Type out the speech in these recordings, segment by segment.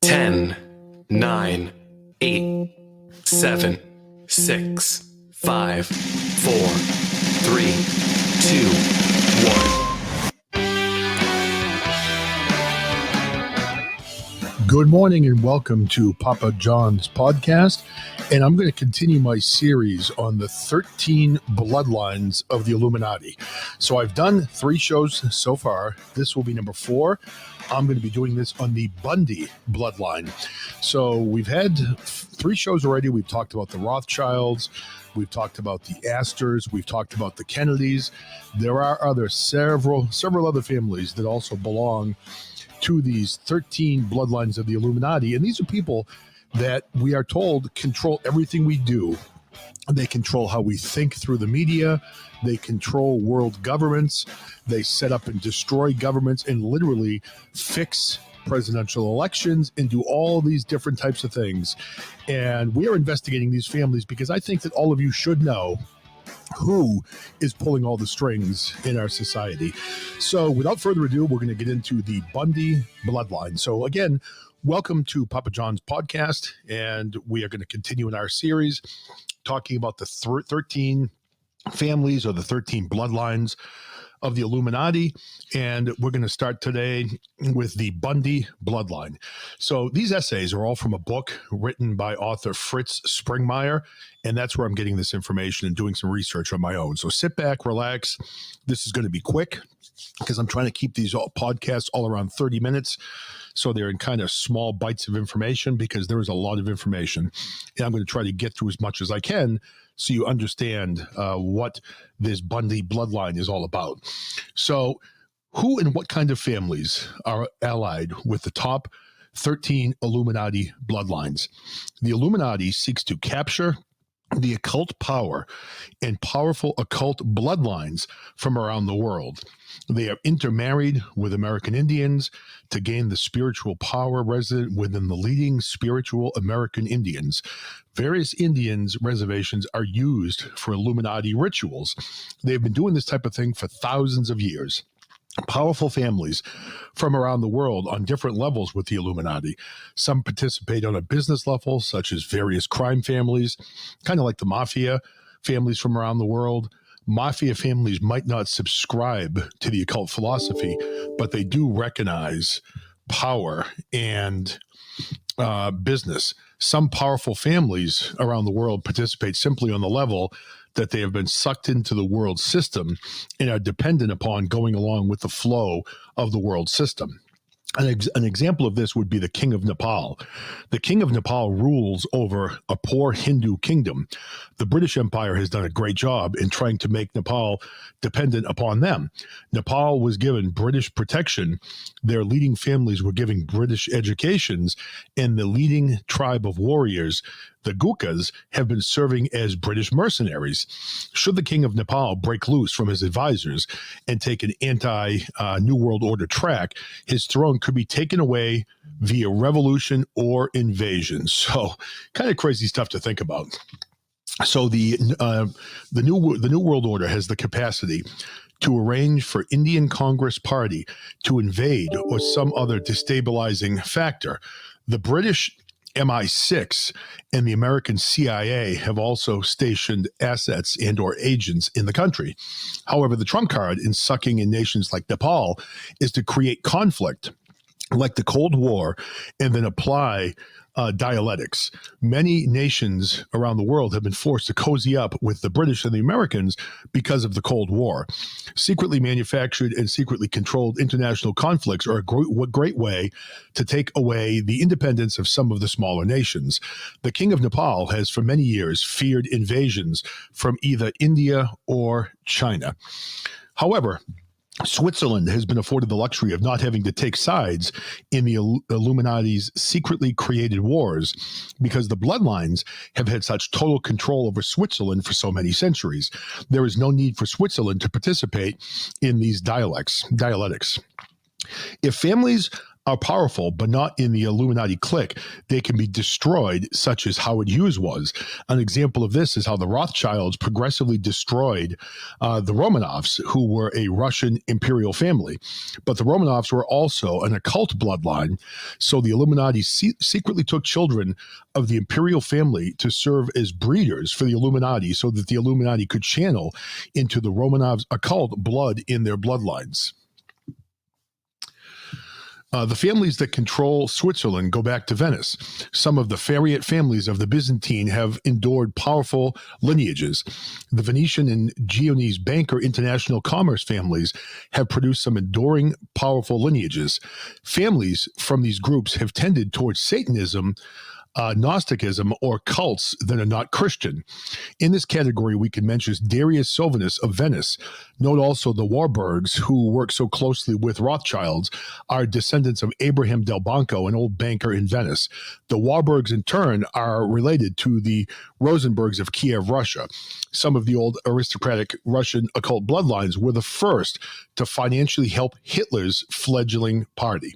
10, 9, 8, 7, 6, 5, 4, 3, 2, 1. Good morning and welcome to Papa John's podcast. And I'm going to continue my series on the 13 bloodlines of the Illuminati. So I've done 3 shows so far. This will be number 4. I'm going to be doing this on the Bundy bloodline. So we've had 3 shows already. We've talked about the Rothschilds. We've talked about the Astors. We've talked about the Kennedys. There are several other families that also belong to these 13 bloodlines of the Illuminati. And these are people that we are told control everything we do. They control how we think through the media. They control world governments. They set up and destroy governments and literally fix presidential elections and do all these different types of things. And we are investigating these families because I think that all of you should know who is pulling all the strings in our society. So without further ado, we're going to get into the Bundy bloodline. So again, welcome to Papa John's podcast, and we are going to continue in our series talking about the 13 families or the 13 bloodlines of the Illuminati. And we're going to start today with the Bundy bloodline. So these essays are all from a book written by author Fritz Springmeier, and that's where I'm getting this information and doing some research on my own. So sit back, relax. This is going to be quick because I'm trying to keep these podcasts all around 30 minutes. So they're in kind of small bites of information because there is a lot of information. And I'm going to try to get through as much as I can so you understand what this Bundy bloodline is all about. So who and what kind of families are allied with the top 13 Illuminati bloodlines? The Illuminati seeks to capture the occult power and powerful occult bloodlines from around the world. They are intermarried with American Indians to gain the spiritual power resident within the leading spiritual American Indians. Various Indians reservations are used for Illuminati rituals. They've been doing this type of thing for thousands of years. Powerful families from around the world on different levels with the Illuminati. Some participate on a business level, such as various crime families, kind of like the mafia families from around the world. Mafia families might not subscribe to the occult philosophy, but they do recognize power and business. Some powerful families around the world participate simply on the level that they have been sucked into the world system and are dependent upon going along with the flow of the world system. An example of this would be the King of Nepal. The King of Nepal rules over a poor Hindu kingdom. The British Empire has done a great job in trying to make Nepal dependent upon them. Nepal was given British protection. Their leading families were giving British educations, and the leading tribe of warriors, the Gurkhas, have been serving as British mercenaries. Should the King of Nepal break loose from his advisors and take an anti-New World Order track, his throne could be taken away via revolution or invasion. So kind of crazy stuff to think about. So the New World Order has the capacity to arrange for Indian Congress Party to invade or some other destabilizing factor. The British MI6 and the American CIA have also stationed assets and or agents in the country. However, the trump card in sucking in nations like Nepal is to create conflict like the Cold War and then apply dialectics. Many nations around the world have been forced to cozy up with the British and the Americans because of the Cold War. Secretly manufactured and secretly controlled international conflicts are a great way to take away the independence of some of the smaller nations. The King of Nepal has for many years feared invasions from either India or China. However, Switzerland has been afforded the luxury of not having to take sides in the Illuminati's secretly created wars because the bloodlines have had such total control over Switzerland for so many centuries. There is no need for Switzerland to participate in these dialectics. If families are powerful, but not in the Illuminati clique. They can be destroyed, such as Howard Hughes was. An example of this is how the Rothschilds progressively destroyed the Romanovs, who were a Russian imperial family. But the Romanovs were also an occult bloodline, so the Illuminati secretly took children of the imperial family to serve as breeders for the Illuminati, so that the Illuminati could channel into the Romanovs' occult blood in their bloodlines. The families that control Switzerland go back to Venice. Some of the Fariot families of the Byzantine have endured powerful lineages. The Venetian and Genoese banker international commerce families have produced some enduring, powerful lineages. Families from these groups have tended towards Satanism, Gnosticism, or cults that are not Christian. In this category, we can mention Darius Sylvanus of Venice. Note also the Warburgs, who work so closely with Rothschilds, are descendants of Abraham Del Banco, an old banker in Venice. The Warburgs, in turn, are related to the Rosenbergs of Kiev, Russia. Some of the old aristocratic Russian occult bloodlines were the first to financially help Hitler's fledgling party.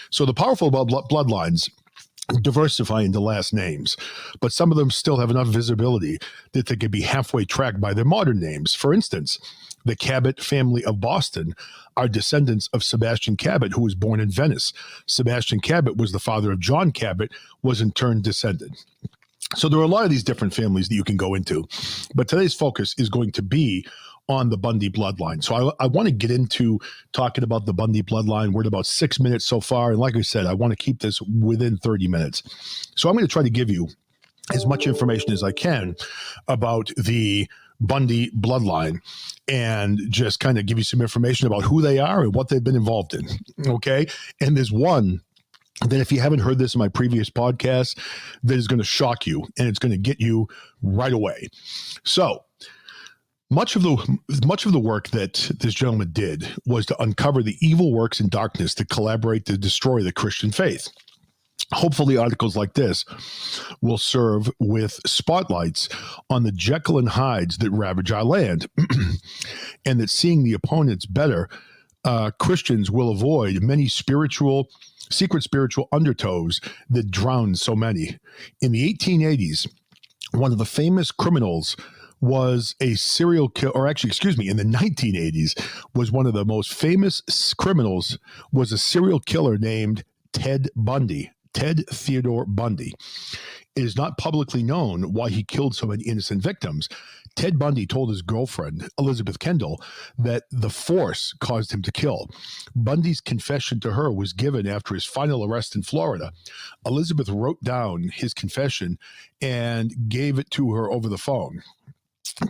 So the powerful bloodlines diversify into last names, but some of them still have enough visibility that they can be halfway tracked by their modern names. For instance, the Cabot family of Boston are descendants of Sebastian Cabot, who was born in Venice. Sebastian Cabot was the father of John Cabot, was in turn descended. So there are a lot of these different families that you can go into, but today's focus is going to be on the Bundy bloodline. So I want to get into talking about the Bundy bloodline. We're at about 6 minutes so far. And like I said, I want to keep this within 30 minutes. So I'm going to try to give you as much information as I can about the Bundy bloodline and just kind of give you some information about who they are and what they've been involved in. Okay. And there's one that, if you haven't heard this in my previous podcast, that is going to shock you and it's going to get you right away. So, much of the work that this gentleman did was to uncover the evil works in darkness that collaborate to destroy the Christian faith. Hopefully, articles like this will serve with spotlights on the Jekyll and Hydes that ravage our land, and that seeing the opponents better, Christians will avoid many secret spiritual undertows that drown so many. In the 1880s, one of the famous criminals was a serial killer, or actually, in the 1980s, was one of the most famous criminals was a serial killer named Ted Bundy, Ted Theodore Bundy. It is not publicly known why he killed so many innocent victims. Ted Bundy told his girlfriend, Elizabeth Kendall, that the force caused him to kill. Bundy's confession to her was given after his final arrest in Florida. Elizabeth wrote down his confession and gave it to her over the phone.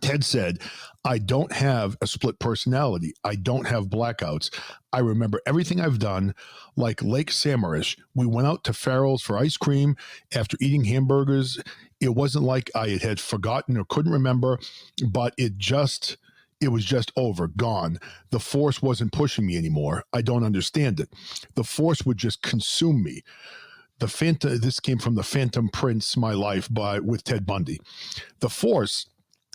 Ted said, "I don't have a split personality. I don't have blackouts. I remember everything I've done, like Lake Samarish. We went out to Farrell's for ice cream after eating hamburgers. It wasn't like I had forgotten or couldn't remember, but it was just over, gone. The force wasn't pushing me anymore. I don't understand it. The force would just consume me." This came from The Phantom Prince, My Life with Ted Bundy. The force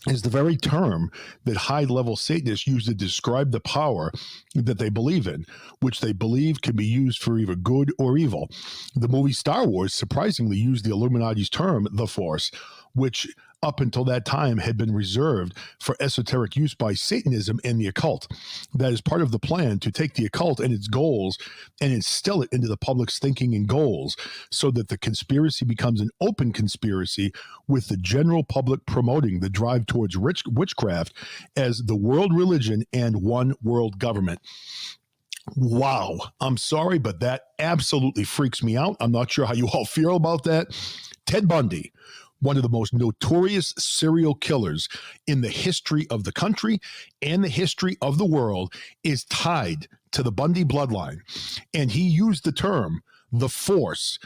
is the very term that high-level Satanists use to describe the power that they believe in, which they believe can be used for either good or evil. The movie Star Wars surprisingly used the Illuminati's term, the Force, which up until that time had been reserved for esoteric use by Satanism and the occult. That is part of the plan to take the occult and its goals and instill it into the public's thinking and goals, so that the conspiracy becomes an open conspiracy, with the general public promoting the drive towards witchcraft as the world religion and one world government. Wow. I'm sorry, but that absolutely freaks me out. I'm not sure how you all feel about that. Ted Bundy, one of the most notorious serial killers in the history of the country and the history of the world, is tied to the Bundy bloodline. And he used the term, the force,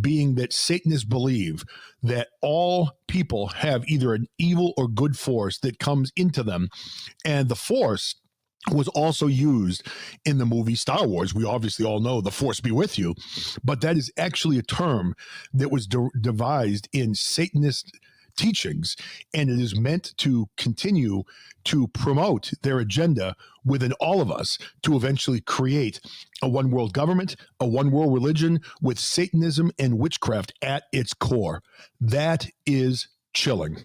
being that Satanists believe that all people have either an evil or good force that comes into them. And the force was also used in the movie Star Wars. We obviously all know the force be with you, but that is actually a term that was devised in Satanist teachings, and it is meant to continue to promote their agenda within all of us to eventually create a one world government, a one world religion with Satanism and witchcraft at its core. That is chilling.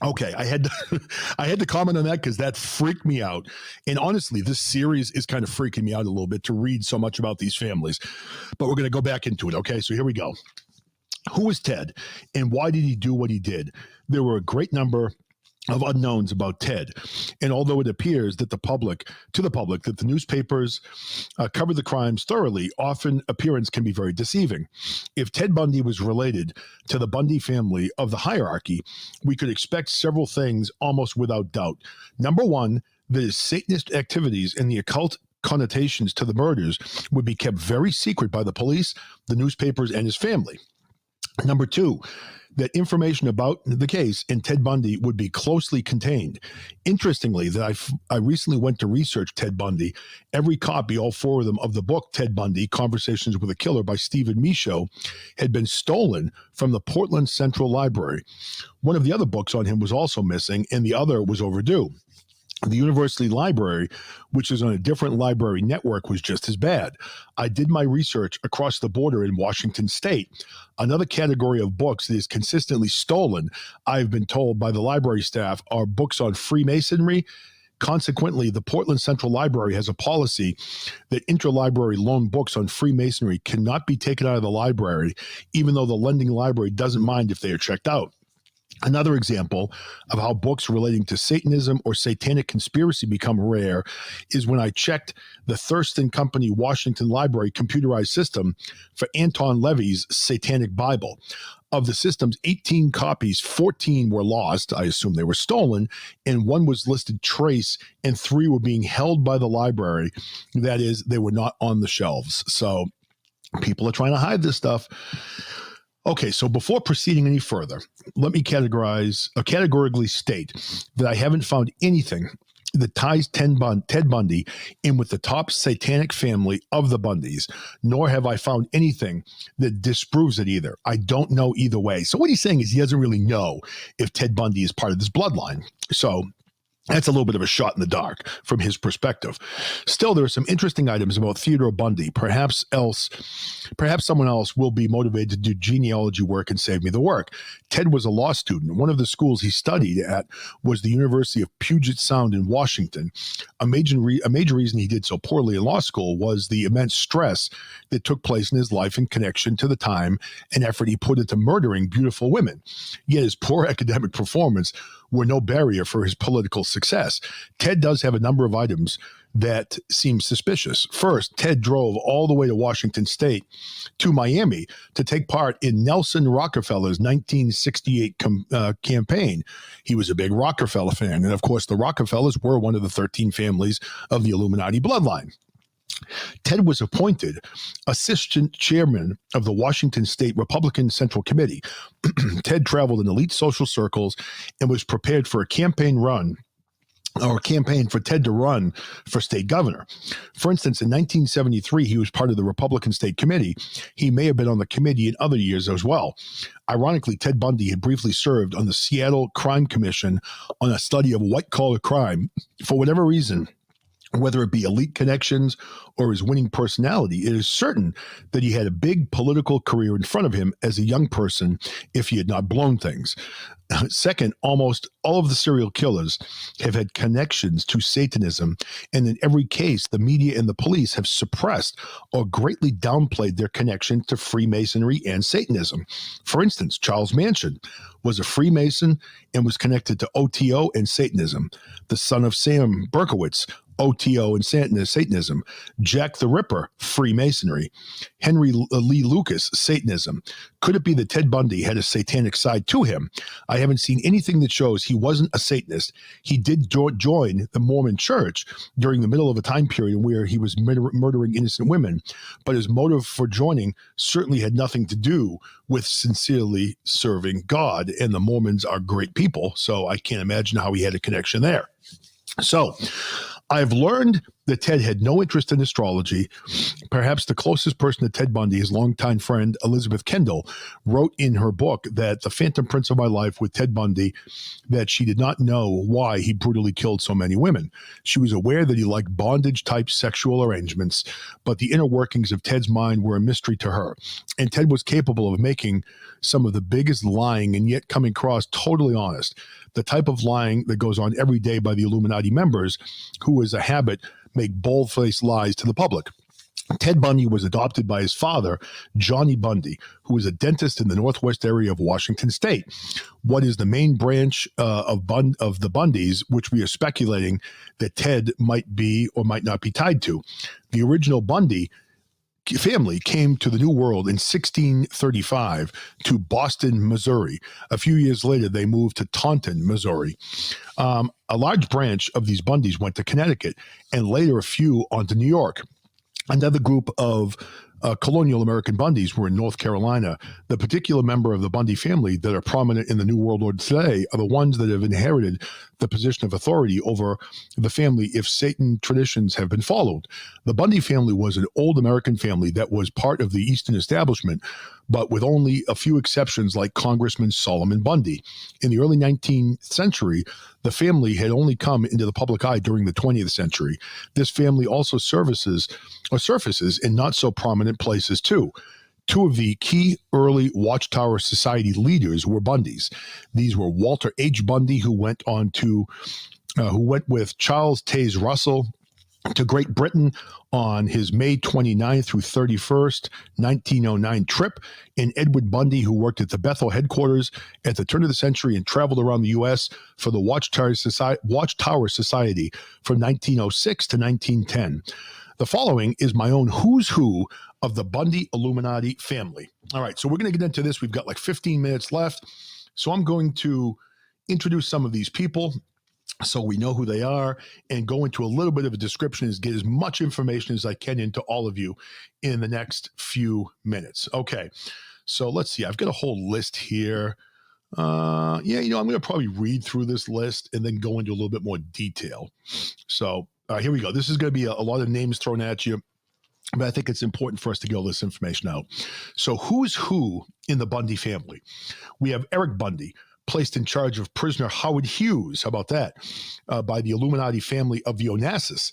Okay, I had to, I had to comment on that because that freaked me out. And honestly, this series is kind of freaking me out a little bit to read so much about these families. But we're going to go back into it. Okay, so here we go. Who was Ted, and why did he do what he did? There were a great number of unknowns about Ted. And although it appears that the public that the newspapers cover the crimes thoroughly, often appearance can be very deceiving. If Ted Bundy was related to the Bundy family of the hierarchy, we could expect several things almost without doubt. Number one, that his Satanist activities and the occult connotations to the murders would be kept very secret by the police, the newspapers, and his family. Number two, that information about the case and Ted Bundy would be closely contained. Interestingly, that I recently went to research Ted Bundy. Every copy, all four of them, of the book Ted Bundy, Conversations with a Killer by Stephen Michaud, had been stolen from the Portland Central Library. One of the other books on him was also missing, and the other was overdue. The university library, which is on a different library network, was just as bad. I did my research across the border in Washington State. Another category of books that is consistently stolen, I've been told by the library staff, are books on Freemasonry. Consequently, the Portland Central Library has a policy that interlibrary loan books on Freemasonry cannot be taken out of the library, even though the lending library doesn't mind if they are checked out. Another example of how books relating to Satanism or satanic conspiracy become rare is when I checked the Thurston Company Washington Library computerized system for Anton Levy's Satanic Bible. Of the system's 18 copies, 14 were lost. I assume they were stolen, and one was listed trace, and 3 were being held by the library. That is, they were not on the shelves. So people are trying to hide this stuff. Okay, so before proceeding any further, let me categorically state that I haven't found anything that ties Ted Bundy in with the top satanic family of the Bundys, nor have I found anything that disproves it either. I don't know either way. So what he's saying is he doesn't really know if Ted Bundy is part of this bloodline. So that's a little bit of a shot in the dark from his perspective. Still, there are some interesting items about Theodore Bundy. Perhaps someone else will be motivated to do genealogy work and save me the work. Ted was a law student. One of the schools he studied at was the University of Puget Sound in Washington. A major reason he did so poorly in law school was the immense stress that took place in his life in connection to the time and effort he put into murdering beautiful women. Yet his poor academic performance were no barrier for his political success. Ted does have a number of items that seem suspicious. First, Ted drove all the way to Washington State to Miami to take part in Nelson Rockefeller's 1968 campaign. He was a big Rockefeller fan. And of course, the Rockefellers were one of the 13 families of the Illuminati bloodline. Ted was appointed assistant chairman of the Washington State Republican Central Committee. Ted traveled in elite social circles and was prepared for a campaign for Ted to run for state governor. For instance, in 1973, he was part of the Republican State Committee. He may have been on the committee in other years as well. Ironically, Ted Bundy had briefly served on the Seattle Crime Commission on a study of white-collar crime. For whatever reason, whether it be elite connections or his winning personality, it is certain that he had a big political career in front of him as a young person if he had not blown things. Second, almost all of the serial killers have had connections to Satanism, and in every case, the media and the police have suppressed or greatly downplayed their connection to Freemasonry and Satanism. For instance, Charles Manson was a Freemason and was connected to OTO and Satanism. The son of Sam Berkowitz, OTO and Satanism. Jack the Ripper, Freemasonry. Henry Lee Lucas, Satanism. Could it be that Ted Bundy had a satanic side to him? I haven't seen anything that shows he wasn't a Satanist. He did join the Mormon Church during the middle of a time period where he was murdering innocent women, but his motive for joining certainly had nothing to do with sincerely serving God, and the Mormons are great people, so I can't imagine how he had a connection there. So I've learned that Ted had no interest in astrology. Perhaps the closest person to Ted Bundy, his longtime friend Elizabeth Kendall, wrote in her book that The Phantom Prince of My Life with Ted Bundy, that she did not know why he brutally killed so many women. She was aware that he liked bondage-type sexual arrangements, but the inner workings of Ted's mind were a mystery to her. And Ted was capable of making some of the biggest lying and yet coming across totally honest. The type of lying that goes on every day by the Illuminati members, who as a habit make bold-faced lies to the public. Ted Bundy was adopted by his father, Johnny Bundy, who was a dentist in the northwest area of Washington State. What is the main branch of the Bundys, which we are speculating that Ted might be or might not be tied to? The original Bundy family came to the New World in 1635 to Boston, Missouri. A few years later, they moved to Taunton, Missouri. A large branch of these Bundys went to Connecticut, and later a few on to New York. Another group of colonial American Bundys were in North Carolina. The particular member of the Bundy family that are prominent in the New World Order today are the ones that have inherited the position of authority over the family if Satan traditions have been followed. The Bundy family was an old American family that was part of the Eastern establishment, but with only a few exceptions like Congressman Solomon Bundy. In the early 19th century, the family had only come into the public eye during the 20th century. This family also surfaces in not so prominent places too. Two of the key early Watchtower Society leaders were Bundys. These were Walter H. Bundy, who went with Charles Taze Russell to Great Britain on his May 29th through 31st, 1909 trip, and Edward Bundy, who worked at the Bethel headquarters at the turn of the century and traveled around the U.S. for the Watchtower Society from 1906 to 1910. The following is my own who's who of the Bundy Illuminati family. All right, so we're going to get into this. We've got like 15 minutes left. So I'm going to introduce some of these people so we know who they are and go into a little bit of a description and get as much information as I can into all of you in the next few minutes. Okay, so let's see. I've got a whole list here. I'm going to probably read through this list and then go into a little bit more detail. So here we go. This is going to be a lot of names thrown at you, but I think it's important for us to get all this information out. So who's who in the Bundy family? We have Eric Bundy, placed in charge of prisoner Howard Hughes. How about that? By the Illuminati family of the Onassis.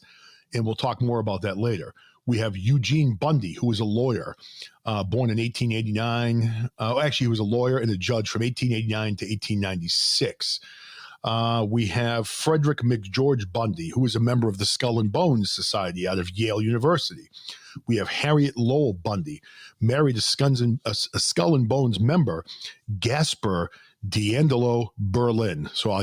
And we'll talk more about that later. We have Eugene Bundy, who was a lawyer, born in 1889. Actually, he was a lawyer and a judge from 1889 to 1896. We have Frederick McGeorge Bundy, who is a member of the Skull and Bones Society out of Yale University. We have Harriet Lowell Bundy, married a Skull and Bones member, Gasper D'Angelo Berlin. So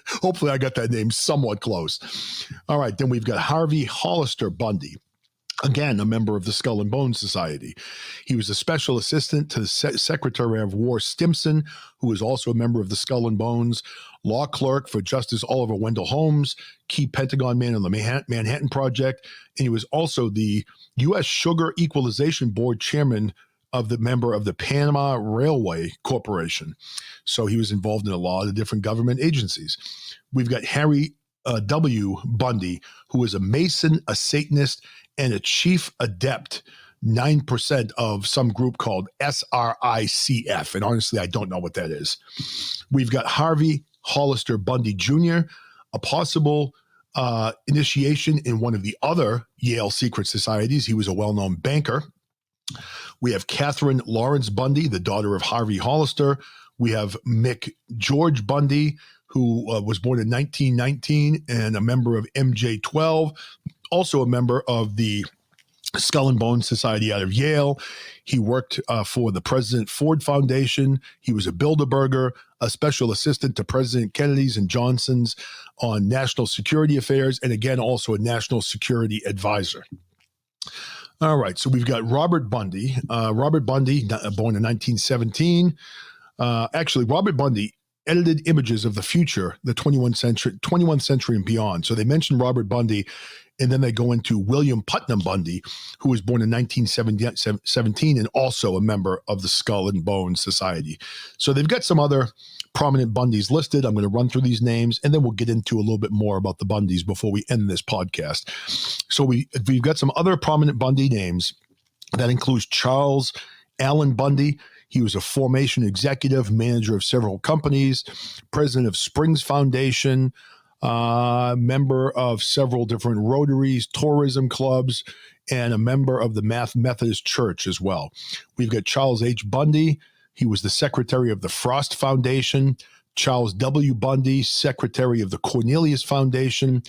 hopefully I got that name somewhat close. All right, then we've got Harvey Hollister Bundy, again, a member of the Skull and Bones Society. He was a special assistant to the Secretary of War Stimson, who was also a member of the Skull and Bones, law clerk for Justice Oliver Wendell Holmes, key Pentagon man on the Manhattan Project, and he was also the U.S. Sugar Equalization Board chairman of the member of the Panama Railway Corporation. So he was involved in a lot of different government agencies. We've got Harry W. Bundy, who is a Mason, a Satanist, and a chief adept, 9% of some group called SRICF. And honestly, I don't know what that is. We've got Harvey Hollister Bundy Jr., a possible initiation in one of the other Yale secret societies. He was a well-known banker. We have Catherine Lawrence Bundy, the daughter of Harvey Hollister. We have Mick George Bundy, who was born in 1919 and a member of MJ-12, also a member of the Skull and Bones Society out of Yale. He worked for the President Ford Foundation. He was a Bilderberger, a special assistant to President Kennedy's and Johnson's on national security affairs, and again, also a national security advisor. All right, so we've got Robert Bundy. Robert Bundy, born in 1917. Actually, Robert Bundy edited images of the future, the 21st century and beyond. So they mention Robert Bundy, and then they go into William Putnam Bundy, who was born in 1917 and also a member of the Skull and Bones Society. So they've got some other prominent Bundys listed. I'm going to run through these names, and then we'll get into a little bit more about the Bundys before we end this podcast. So we've got some other prominent Bundy names. That includes Charles Allen Bundy. He was a formation executive, manager of several companies, president of Springs Foundation, member of several different Rotaries, tourism clubs, and a member of the Methodist Church as well. We've got Charles H. Bundy. He was the secretary of the Frost Foundation. Charles W. Bundy, secretary of the Cornelius Foundation.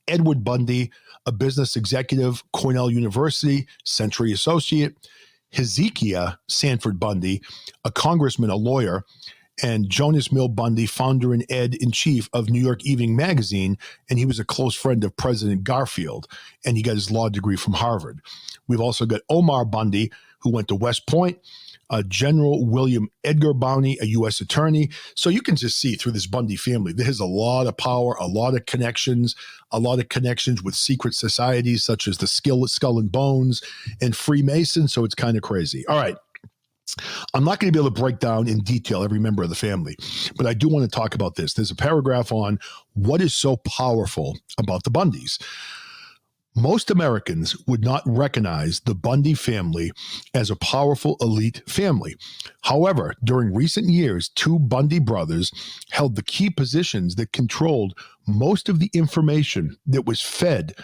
Edward Bundy, a business executive, Cornell University, Century Associate. Hezekiah Sanford Bundy, a congressman, a lawyer, and Jonas Mill Bundy, founder and ed-in-chief of New York Evening Magazine, and he was a close friend of President Garfield, and he got his law degree from Harvard. We've also got Omar Bundy, who went to West Point, General William Edgar Bundy, a U.S. attorney. So you can just see through this Bundy family, there's a lot of power, a lot of connections with secret societies such as the Skull and Bones and Freemasons. So it's kind of crazy. All right. I'm not going to be able to break down in detail every member of the family, but I do want to talk about this. There's a paragraph on what is so powerful about the Bundys. Most Americans would not recognize the Bundy family as a powerful elite family. However, during recent years, two Bundy brothers held the key positions that controlled most of the information that was fed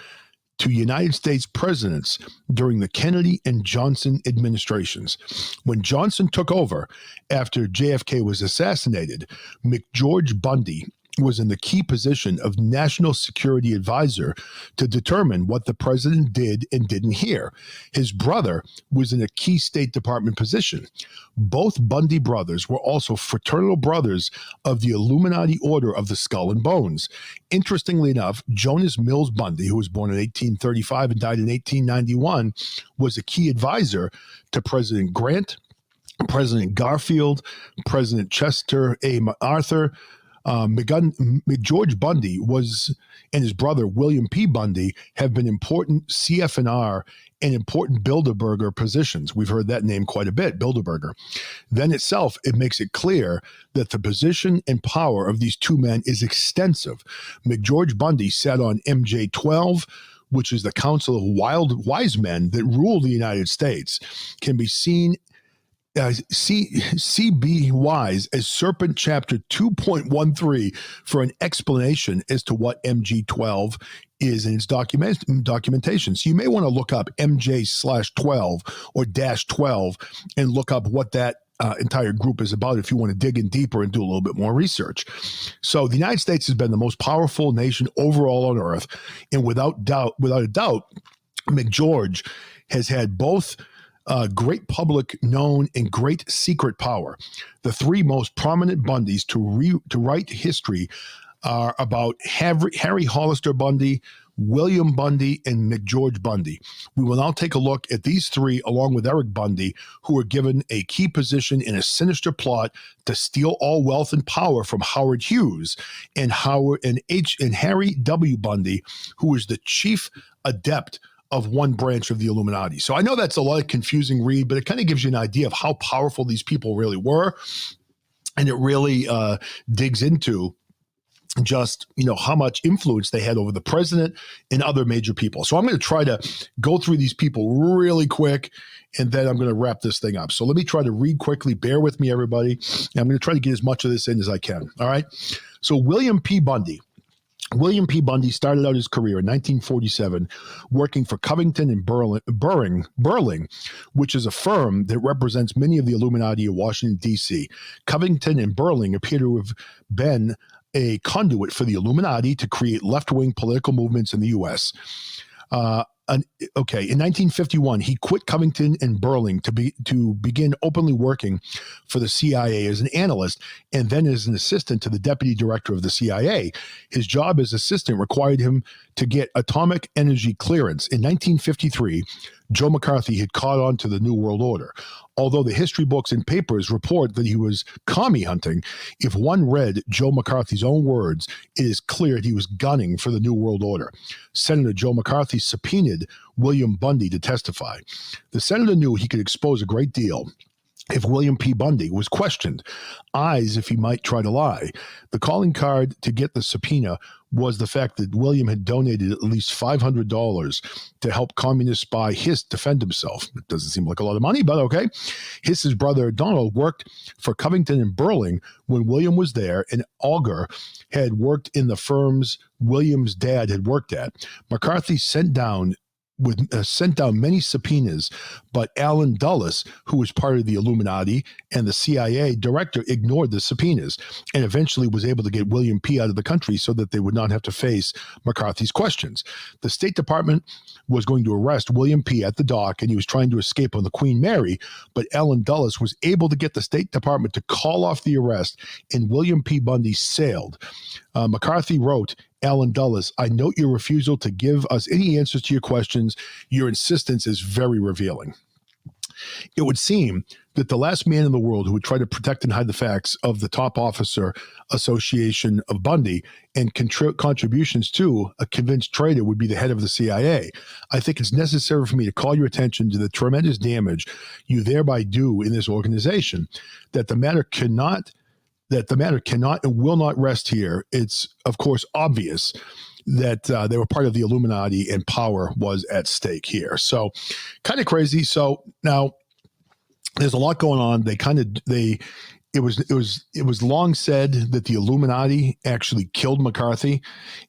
to United States presidents during the Kennedy and Johnson administrations. When Johnson took over after JFK was assassinated, McGeorge Bundy was in the key position of National Security Advisor to determine what the president did and didn't hear. His brother was in a key State Department position. Both Bundy brothers were also fraternal brothers of the Illuminati Order of the Skull and Bones. Interestingly enough, Jonas Mills Bundy, who was born in 1835 and died in 1891, was a key advisor to President Grant, President Garfield, President Chester A. Arthur. McGeorge Bundy and his brother William P. Bundy have been important CF&R and important Bilderberger positions. We've heard that name quite a bit, Bilderberger. Then itself, it makes it clear that the position and power of these two men is extensive. McGeorge Bundy sat on MJ-12, which is the Council of Wise Men that rule the United States, can be seen C.B. Wise as Serpent Chapter 2.13 for an explanation as to what MG12 is in its documentation. So you may want to look up MJ/12 or -12 and look up what that entire group is about if you want to dig in deeper and do a little bit more research. So the United States has been the most powerful nation overall on earth, and without a doubt, McGeorge has had both great public known and great secret power. The three most prominent Bundys to write history are about Harry Hollister Bundy, William Bundy, and McGeorge Bundy. We will now take a look at these three along with Eric Bundy, who were given a key position in a sinister plot to steal all wealth and power from Howard Hughes and Harry W. Bundy, who was the chief adept of one branch of the Illuminati. So I know that's a lot of confusing read, but it kind of gives you an idea of how powerful these people really were. And it really digs into just, how much influence they had over the president and other major people. So I'm going to try to go through these people really quick, and then I'm going to wrap this thing up. So let me try to read quickly. Bear with me, everybody. And I'm going to try to get as much of this in as I can. All right. So William P. Bundy. William P. Bundy started out his career in 1947 working for Covington and Burling, which is a firm that represents many of the Illuminati of Washington, D.C. Covington and Burling appear to have been a conduit for the Illuminati to create left-wing political movements in the U.S. In 1951, he quit Covington and Burling to begin openly working for the CIA as an analyst and then as an assistant to the deputy director of the CIA. His job as assistant required him to get atomic energy clearance. In 1953, Joe McCarthy had caught on to the New World Order. Although the history books and papers report that he was commie hunting, if one read Joe McCarthy's own words, it is clear he was gunning for the New World Order. Senator Joe McCarthy subpoenaed William Bundy to testify. The senator knew he could expose a great deal if William P. Bundy was questioned, eyes if he might try to lie. The calling card to get the subpoena was the fact that William had donated at least $500 to help communist spy Hiss defend himself. It doesn't seem like a lot of money, but okay. Hiss's brother Donald worked for Covington and Burling when William was there, and Auger had worked in the firms William's dad had worked at. McCarthy sent down many subpoenas, but Allen Dulles, who was part of the Illuminati and the CIA director, ignored the subpoenas and eventually was able to get William P. out of the country so that they would not have to face McCarthy's questions. The State Department was going to arrest William P. at the dock, and he was trying to escape on the Queen Mary, but Allen Dulles was able to get the State Department to call off the arrest, and William P. Bundy sailed. McCarthy wrote, Allen Dulles, I note your refusal to give us any answers to your questions. Your insistence is very revealing. It would seem that the last man in the world who would try to protect and hide the facts of the top officer association of Bundy and contributions to a convinced traitor would be the head of the CIA. I think it's necessary for me to call your attention to the tremendous damage you thereby do in this organization, that the matter cannot and will not rest here. It's, of course, obvious that they were part of the Illuminati and power was at stake here. So kind of crazy. So now there's a lot going on. It was long said that the Illuminati actually killed McCarthy,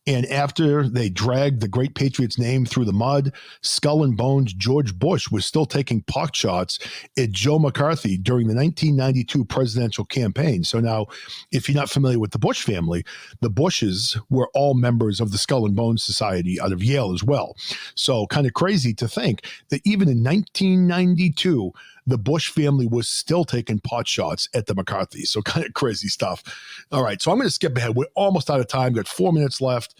and after they dragged the great patriot's name through the mud, skull and bones, George Bush was still taking pot shots at Joe McCarthy during the 1992 presidential campaign. So now, if you're not familiar with the Bush family, the Bushes were all members of the Skull and Bones Society out of Yale as well. So kind of crazy to think that even in 1992, the Bush family was still taking pot shots at the McCarthy. So kind of crazy stuff. All right, so I'm going to skip ahead. We're almost out of time. Got 4 minutes left.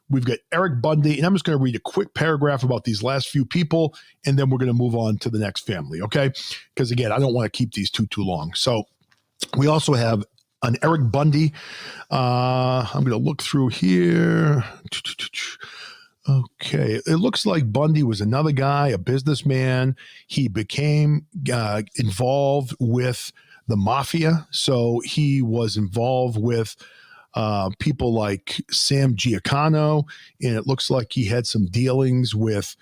We've got Eric Bundy, and I'm just going to read a quick paragraph about these last few people, and then we're going to move on to the next family, okay? Because, again, I don't want to keep these too long. So we also have an Eric Bundy. I'm going to look through here. Okay, it looks like Bundy was another guy, a businessman. He became involved with the mafia. So he was involved with people like Sam Giancana, and it looks like he had some dealings with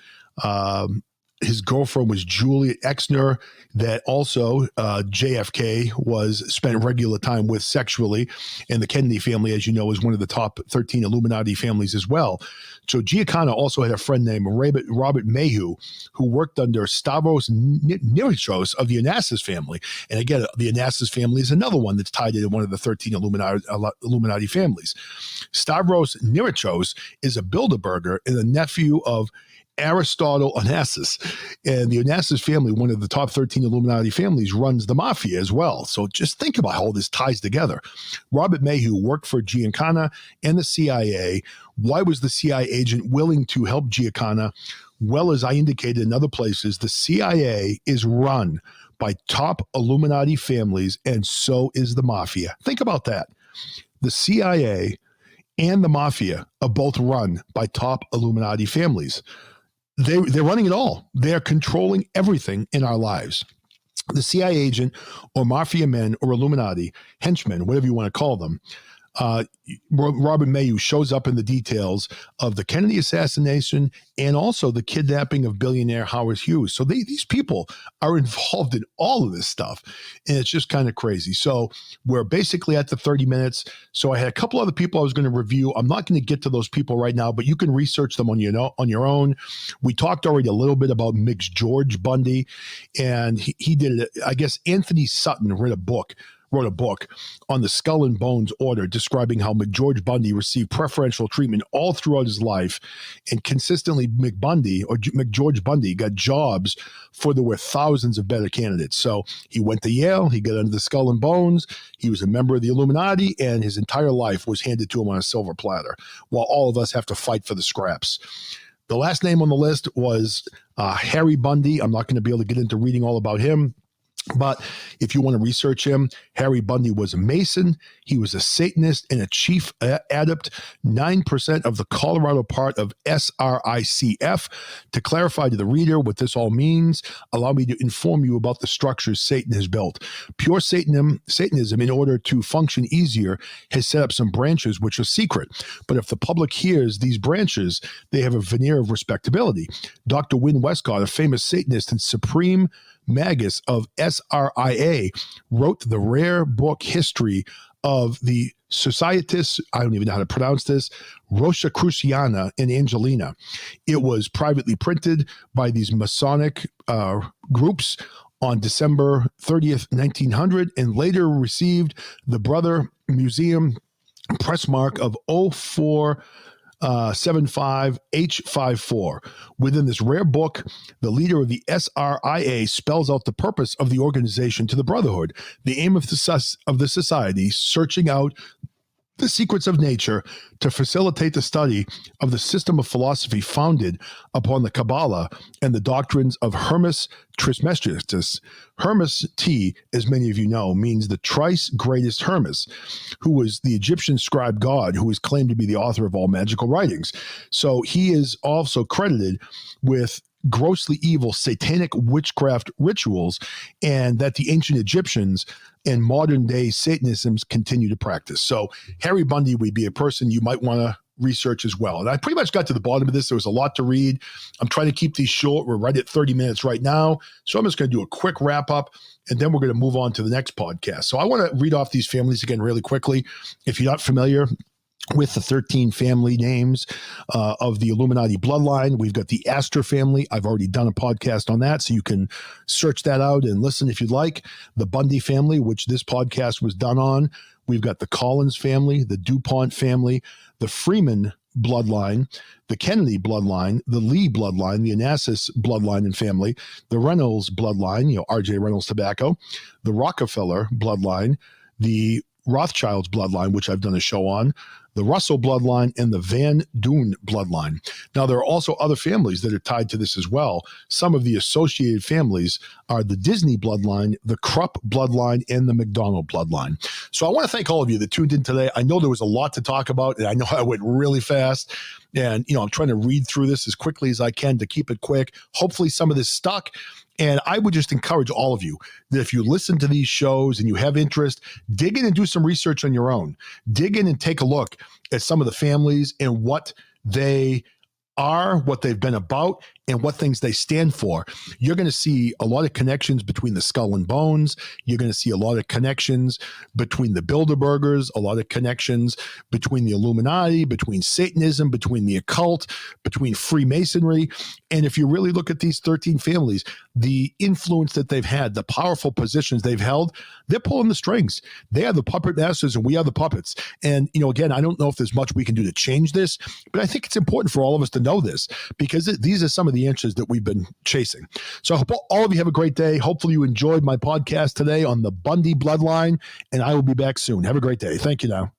his girlfriend was Juliet Exner, that also JFK spent regular time with sexually. And the Kennedy family, as you know, is one of the top 13 Illuminati families as well. So Giancana also had a friend named Robert Mayhew, who worked under Stavros Niritsos of the Onassis family. And again, the Onassis family is another one that's tied into one of the 13 Illuminati families. Stavros Niritsos is a Bilderberger and the nephew of Aristotle Onassis, and the Onassis family, one of the top 13 Illuminati families, runs the mafia as well. So just think about how all this ties together. Robert Mayhew worked for Giancana and the CIA. Why was the CIA agent willing to help Giancana? Well, as I indicated in other places, the CIA is run by top Illuminati families, and so is the mafia. Think about that. The CIA and the mafia are both run by top Illuminati families. They're running it all. They're controlling everything in our lives. The CIA agent or mafia men or Illuminati henchmen, whatever you want to call them, Robert Mayhew shows up in the details of the Kennedy assassination and also the kidnapping of billionaire Howard Hughes. So these people are involved in all of this stuff, and it's just kind of crazy. So we're basically at the 30 minutes. So I had a couple other people I was going to review. I'm not going to get to those people right now, but you can research them on your own. We talked already a little bit about George Bundy, and he did it. I guess Anthony Sutton wrote a book on the Skull and Bones Order, describing how McGeorge Bundy received preferential treatment all throughout his life, and consistently McGeorge Bundy got jobs for there were thousands of better candidates. So he went to Yale, he got under the Skull and Bones, he was a member of the Illuminati, and his entire life was handed to him on a silver platter, while all of us have to fight for the scraps. The last name on the list was Harry Bundy. I'm not going to be able to get into reading all about him. But if you want to research him, Harry Bundy was a Mason. He was a Satanist and a chief adept, 9% of the Colorado part of SRICF. To clarify to the reader what this all means, allow me to inform you about the structures Satan has built. Pure Satanism, in order to function easier, has set up some branches which are secret. But if the public hears these branches, they have a veneer of respectability. Dr. Wynne Westcott, a famous Satanist and supreme magus of SRIA, wrote the rare book history of the Societas, I don't even know how to pronounce this, Rosicruciana in Angelina. It was privately printed by these Masonic groups on December 30th, 1900, and later received the Brother Museum press mark of 0475H54. Within this rare book, the leader of the SRIA spells out the purpose of the organization to the Brotherhood, the aim of the society, searching out the secrets of nature to facilitate the study of the system of philosophy founded upon the Kabbalah and the doctrines of Hermes Trismegistus. Hermes T, as many of you know, means the thrice greatest Hermes, who was the Egyptian scribe god who is claimed to be the author of all magical writings. So he is also credited with grossly evil satanic witchcraft rituals, and that the ancient Egyptians and modern day Satanisms continue to practice. So Harry Bundy would be a person you might want to research as well. And I pretty much got to the bottom of this. There was a lot to read. I'm trying to keep these short. We're right at 30 minutes right now. So I'm just going to do a quick wrap up, and then we're going to move on to the next podcast. So I want to read off these families again really quickly. If you're not familiar with the 13 family names of the Illuminati bloodline, we've got the Astor family. I've already done a podcast on that, so you can search that out and listen if you'd like. The Bundy family, which this podcast was done on. We've got the Collins family, the DuPont family, the Freeman bloodline, the Kennedy bloodline, the Lee bloodline, the Onassis bloodline and family, the Reynolds bloodline, R.J. Reynolds Tobacco, the Rockefeller bloodline, the Rothschild's bloodline, which I've done a show on, the Russell bloodline, and the Van Doon bloodline. Now, there are also other families that are tied to this as well. Some of the associated families are the Disney bloodline, the Krupp bloodline, and the McDonald bloodline. So I want to thank all of you that tuned in today. I know there was a lot to talk about, and I know I went really fast. And, I'm trying to read through this as quickly as I can to keep it quick. Hopefully some of this stuck. And I would just encourage all of you that if you listen to these shows and you have interest, dig in and do some research on your own. Dig in and take a look at some of the families and what they are, what they've been about, and what things they stand for. You're going to see a lot of connections between the Skull and Bones. You're going to see a lot of connections between the Bilderbergers, a lot of connections between the Illuminati, between Satanism, between the occult, between Freemasonry. And if you really look at these 13 families, the influence that they've had, the powerful positions they've held, they're pulling the strings. They are the puppet masters and we are the puppets. And, again, I don't know if there's much we can do to change this, but I think it's important for all of us to know this, because these are some of the answers that we've been chasing. So I hope all of you have a great day. Hopefully you enjoyed my podcast today on the Bundy bloodline, and I will be back soon. Have a great day. Thank you now.